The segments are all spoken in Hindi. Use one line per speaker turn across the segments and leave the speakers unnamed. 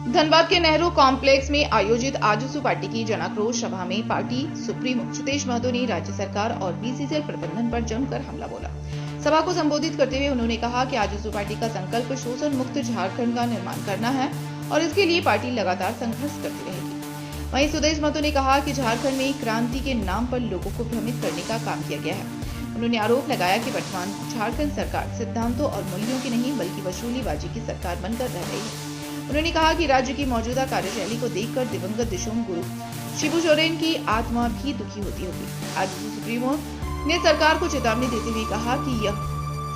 धनबाद के नेहरू कॉम्प्लेक्स में आयोजित आजसू पार्टी की जनाक्रोश सभा में पार्टी सुप्रीमो सुदेश महतो ने राज्य सरकार और बीसीसीएल प्रबंधन पर जमकर हमला बोला। सभा को संबोधित करते हुए उन्होंने कहा कि आजसू पार्टी का संकल्प शोषण मुक्त झारखंड का निर्माण करना है और इसके लिए पार्टी लगातार संघर्ष करती रहेगी। वहीं सुदेश महतो ने कहा कि झारखंड में क्रांति के नाम पर लोगों को भ्रमित करने का काम किया गया है। उन्होंने आरोप लगाया कि वर्तमान झारखंड सरकार सिद्धांतों और मूल्यों की नहीं बल्कि वसूलीबाजी की सरकार बनकर रह रही है। उन्होंने कहा कि राज्य की मौजूदा कार्यशैली को देखकर दिवंगत दिशोम गुरु शिबू सोरेन की आत्मा भी दुखी होती होगी। आज सुप्रीमो ने सरकार को चेतावनी देते हुए कहा कि यह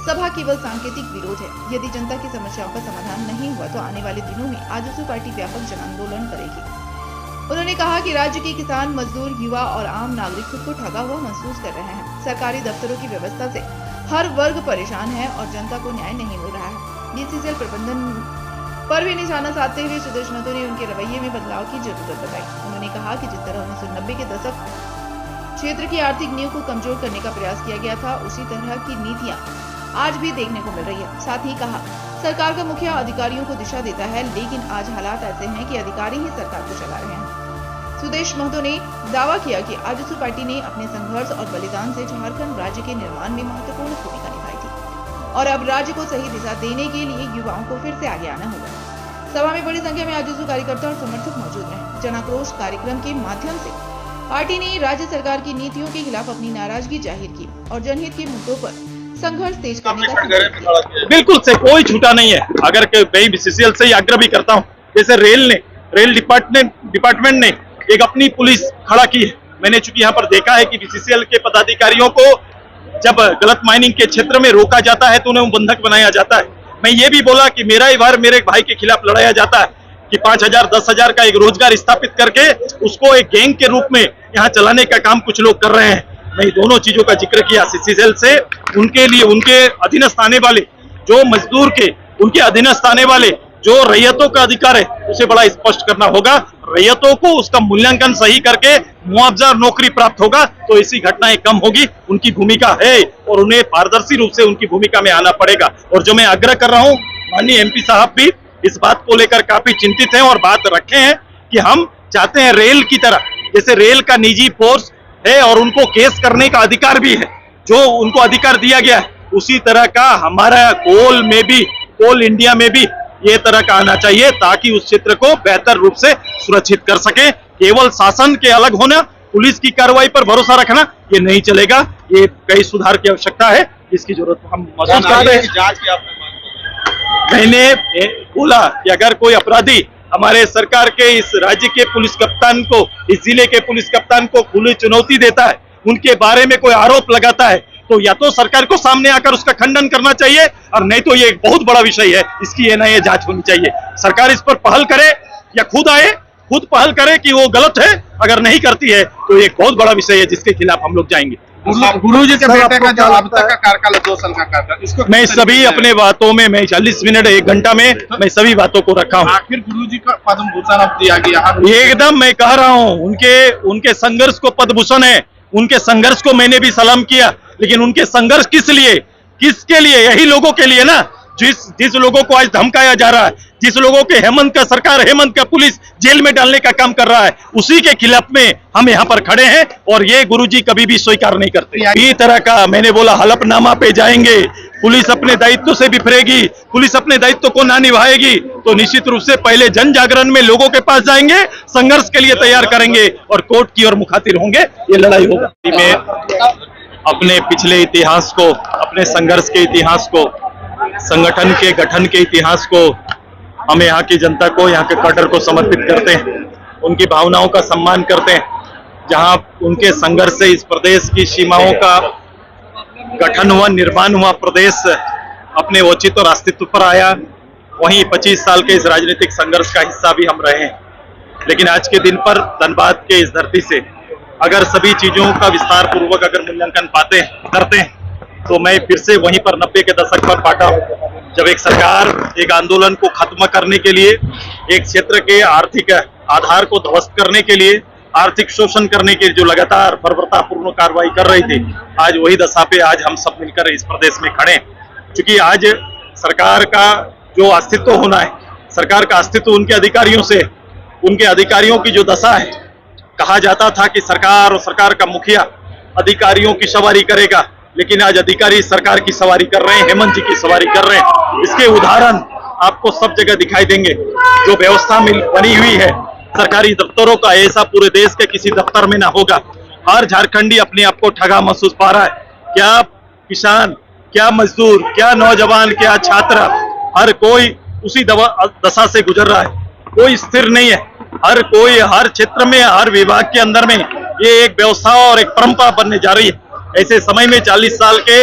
सभा केवल सांकेतिक विरोध है। यदि जनता की समस्याओं का समाधान नहीं हुआ तो आने वाले दिनों में आजसू पार्टी व्यापक जन आंदोलन करेगी। उन्होंने कहा कि राज्य के किसान, मजदूर, युवा और आम नागरिक खुद को ठगा हुआ महसूस कर रहे हैं। सरकारी दफ्तरों की व्यवस्था से हर वर्ग परेशान है और जनता को न्याय नहीं मिल रहा है। बीसीसीएल प्रबंधन पर भी निशाना साधते हुए सुदेश महतो ने उनके रवैये में बदलाव की जरूरत बताई। उन्होंने कहा कि जिस तरह 1990 के दशक क्षेत्र की आर्थिक नींव को कमजोर करने का प्रयास किया गया था, उसी तरह की नीतियां आज भी देखने को मिल रही है। साथ ही कहा, सरकार का मुखिया अधिकारियों को दिशा देता है, लेकिन आज हालात ऐसे हैं कि अधिकारी ही सरकार को चला रहे हैं। सुदेश महतो ने दावा किया कि आजसू पार्टी ने अपने संघर्ष और बलिदान से झारखंड राज्य के निर्माण में महत्वपूर्ण भूमिका निभाई थी और अब राज्य को सही दिशा देने के लिए युवाओं को फिर से आगे आना होगा। सभा में बड़ी संख्या में आजसू कार्यकर्ता और समर्थक मौजूद रहे। जनाक्रोश कार्यक्रम के माध्यम से पार्टी ने राज्य सरकार की नीतियों के खिलाफ अपनी नाराजगी जाहिर की और जनहित के मुद्दों पर संघर्ष तेज करने का
बिल्कुल से कोई छूटा नहीं है। अगर मैं बीसीसीएल से आग्रह भी करता हूँ, जैसे रेल डिपार्टमेंट ने एक अपनी पुलिस खड़ा की है। मैंने चूंकि यहाँ पर देखा है कि बीसीसीएल के पदाधिकारियों को जब गलत माइनिंग के क्षेत्र में रोका जाता है तो उन्हें बंधक बनाया जाता है। मैं ये भी बोला कि मेरा ही वार मेरे भाई के खिलाफ लड़ाया जाता है कि 5,000 10,000 का एक रोजगार स्थापित करके उसको एक गैंग के रूप में यहाँ चलाने का काम कुछ लोग कर रहे हैं। मैं दोनों चीजों का जिक्र किया बीसीसीएल से। उनके लिए उनके अधीनस्थ आने वाले जो मजदूर के उनके अधीनस्थ आने वाले जो रैयतों का अधिकार है उसे बड़ा स्पष्ट करना होगा। रैयतों को उसका मूल्यांकन सही करके मुआवजा और नौकरी प्राप्त होगा तो ऐसी घटनाएं कम होगी। उनकी भूमिका है और उन्हें पारदर्शी रूप से उनकी भूमिका में आना पड़ेगा। और जो मैं आग्रह कर रहा हूं, माननीय एमपी साहब भी इस बात को लेकर काफी चिंतित हैं और बात रखे हैं कि हम चाहते हैं रेल की तरह, जैसे रेल का निजी फोर्स है और उनको केस करने का अधिकार भी है, जो उनको अधिकार दिया गया है, उसी तरह का हमारा कोल इंडिया में भी ये तरह का आना चाहिए ताकि उस क्षेत्र को बेहतर रूप से सुरक्षित कर सके। केवल शासन के अलग होना, पुलिस की कार्रवाई पर भरोसा रखना ये नहीं चलेगा। ये कई सुधार की आवश्यकता है, इसकी जरूरत हम महसूस करते हैं। मैंने बोला कि अगर कोई अपराधी हमारे सरकार के इस राज्य के पुलिस कप्तान को, इस जिले के पुलिस कप्तान को खुली चुनौती देता है, उनके बारे में कोई आरोप लगाता है, तो या तो सरकार को सामने आकर उसका खंडन करना चाहिए और नहीं तो ये एक बहुत बड़ा विषय है, इसकी एनआईए जांच होनी चाहिए। सरकार इस पर पहल करे या खुद पहल करे कि वो गलत है। अगर नहीं करती है तो ये एक बहुत बड़ा विषय है जिसके खिलाफ हम लोग जाएंगे।
गुरुजी के बेटे का जो अब तक का कार्यकाल 2 साल का कार्यकाल, इसको
मैं सभी अपने बातों में मैं 40 मिनट 1 घंटा में मैं सभी बातों को रखा हूँ।
आखिर गुरुजी का पद्म भूषण अब दिया गया।
एकदम मैं कह रहा हूँ उनके संघर्ष को पद्म भूषण है। उनके संघर्ष को मैंने भी सलाम किया, लेकिन उनके संघर्ष किसके लिए? यही लोगों के लिए ना, जिस लोगों को आज धमकाया जा रहा है, जिस लोगों के हेमंत का पुलिस जेल में डालने का काम कर रहा है, उसी के खिलाफ में हम यहाँ पर खड़े हैं और ये गुरुजी कभी भी स्वीकार नहीं करते। इस तरह का मैंने बोला हलफनामा पे जाएंगे, पुलिस अपने दायित्व से बिफरेगी, पुलिस अपने दायित्व को ना निभाएगी तो निश्चित रूप से पहले जन जागरण में लोगों के पास जाएंगे, संघर्ष के लिए तैयार करेंगे और कोर्ट की ओर मुखातिर होंगे। ये लड़ाई होगा। मैं अपने पिछले इतिहास को, अपने संघर्ष के इतिहास को, संगठन के गठन के इतिहास को हम यहाँ की जनता को, यहाँ के कैडर को समर्पित करते हैं। उनकी भावनाओं का सम्मान करते हैं। जहाँ उनके संघर्ष से इस प्रदेश की सीमाओं का गठन हुआ, निर्माण हुआ, प्रदेश अपने औचित्य और अस्तित्व पर आया, वहीं 25 साल के इस राजनीतिक संघर्ष का हिस्सा भी हम रहे हैं। लेकिन आज के दिन पर धनबाद के इस धरती से अगर सभी चीजों का विस्तार पूर्वक अगर मूल्यांकन करते हैं तो मैं फिर से वहीं पर 90 के दशक पर पाता हूँ, जब एक सरकार एक आंदोलन को खत्म करने के लिए, एक क्षेत्र के आर्थिक आधार को ध्वस्त करने के लिए, आर्थिक शोषण करने के जो लगातार बर्बरतापूर्ण कार्रवाई कर रही थी, आज वही दशा पे आज हम सब मिलकर इस प्रदेश में खड़े हैं। क्योंकि आज सरकार का जो अस्तित्व होना है, सरकार का अस्तित्व उनके अधिकारियों से, उनके अधिकारियों की जो दशा है, कहा जाता था कि सरकार और सरकार का मुखिया अधिकारियों की सवारी करेगा, लेकिन आज अधिकारी सरकार की सवारी कर रहे हैं, हेमंत जी की सवारी कर रहे हैं। इसके उदाहरण आपको सब जगह दिखाई देंगे। जो व्यवस्था बनी हुई है सरकारी दफ्तरों का, ऐसा पूरे देश के किसी दफ्तर में ना होगा। हर झारखंडी अपने आप को ठगा महसूस पा रहा है। क्या किसान, क्या मजदूर, क्या नौजवान, क्या छात्र, हर कोई उसी दशा से गुजर रहा है। कोई स्थिर नहीं है। हर कोई हर क्षेत्र में, हर विभाग के अंदर में ये एक व्यवस्था और एक परंपरा बनने जा रही है। ऐसे समय में 40 साल के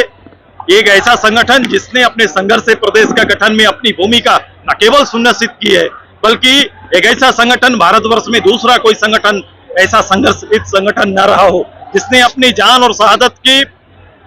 एक ऐसा संगठन जिसने अपने संघर्ष से प्रदेश का गठन में अपनी भूमिका न केवल सुनिश्चित की है, बल्कि एक ऐसा संगठन भारतवर्ष में दूसरा कोई संगठन ऐसा संघर्षित संगठन न रहा हो, जिसने अपनी जान और शहादत की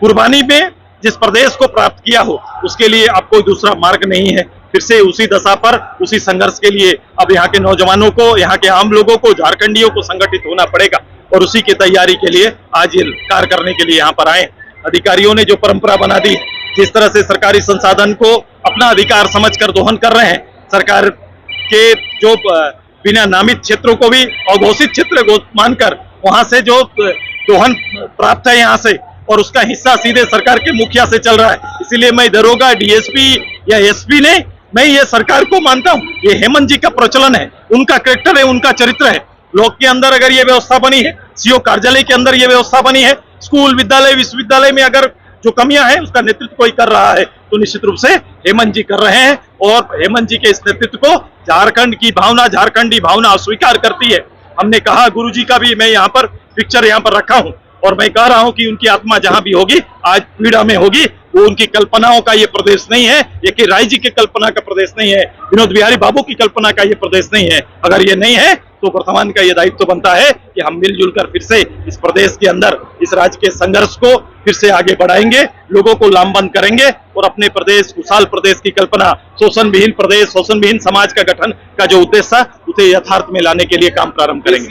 कुर्बानी में जिस प्रदेश को प्राप्त किया हो, उसके लिए अब कोई दूसरा मार्ग नहीं है। फिर से उसी दशा पर, उसी संघर्ष के लिए अब यहाँ के नौजवानों को, यहाँ के आम लोगों को, झारखंडियों को संगठित होना पड़ेगा और उसी की तैयारी के लिए आज ये कार्य करने के लिए यहाँ पर आए। अधिकारियों ने जो परंपरा बना दी, जिस तरह से सरकारी संसाधन को अपना अधिकार समझकर दोहन कर रहे हैं, सरकार के जो बिना नामित क्षेत्रों को भी अघोषित क्षेत्र मानकर वहां से जो दोहन प्राप्त है यहाँ से, और उसका हिस्सा सीधे सरकार के मुखिया से चल रहा है। इसीलिए मैं दरोगा, डीएसपी या एसपी ने, मैं ये सरकार को मानता हूँ। ये हेमंत जी का प्रचलन है, उनका कैरेक्टर है, उनका चरित्र है। ब्लॉक के अंदर अगर ये व्यवस्था बनी है, सीओ कार्यालय के अंदर ये व्यवस्था बनी है, स्कूल, विद्यालय, विश्वविद्यालय में अगर जो कमियां हैं उसका नेतृत्व कोई कर रहा है, तो निश्चित रूप से हेमंत जी कर रहे हैं। और हेमंत जी के इस नेतृत्व को झारखंड की भावना, झारखंडी भावना अस्वीकार करती है। हमने कहा, गुरु जी का भी मैं यहाँ पर पिक्चर यहाँ पर रखा हूँ, और मैं कह रहा हूं कि उनकी आत्मा जहां भी होगी, आज पीड़ा में होगी। वो उनकी कल्पनाओं का ये प्रदेश नहीं है, ये कि राय जी की कल्पना का प्रदेश नहीं है, विनोद बिहारी बाबू की कल्पना का ये प्रदेश नहीं है। अगर ये नहीं है तो वर्तमान का ये दायित्व बनता है कि हम मिलजुल कर फिर से इस प्रदेश के अंदर इस राज्य के संघर्ष को फिर से आगे बढ़ाएंगे, लोगों को लामबंद करेंगे और अपने प्रदेश, खुशहाल प्रदेश की कल्पना, शोषण विहीन प्रदेश, शोषण विहीन समाज का गठन का जो उद्देश्य था, उसे यथार्थ में लाने के लिए काम प्रारंभ करेंगे।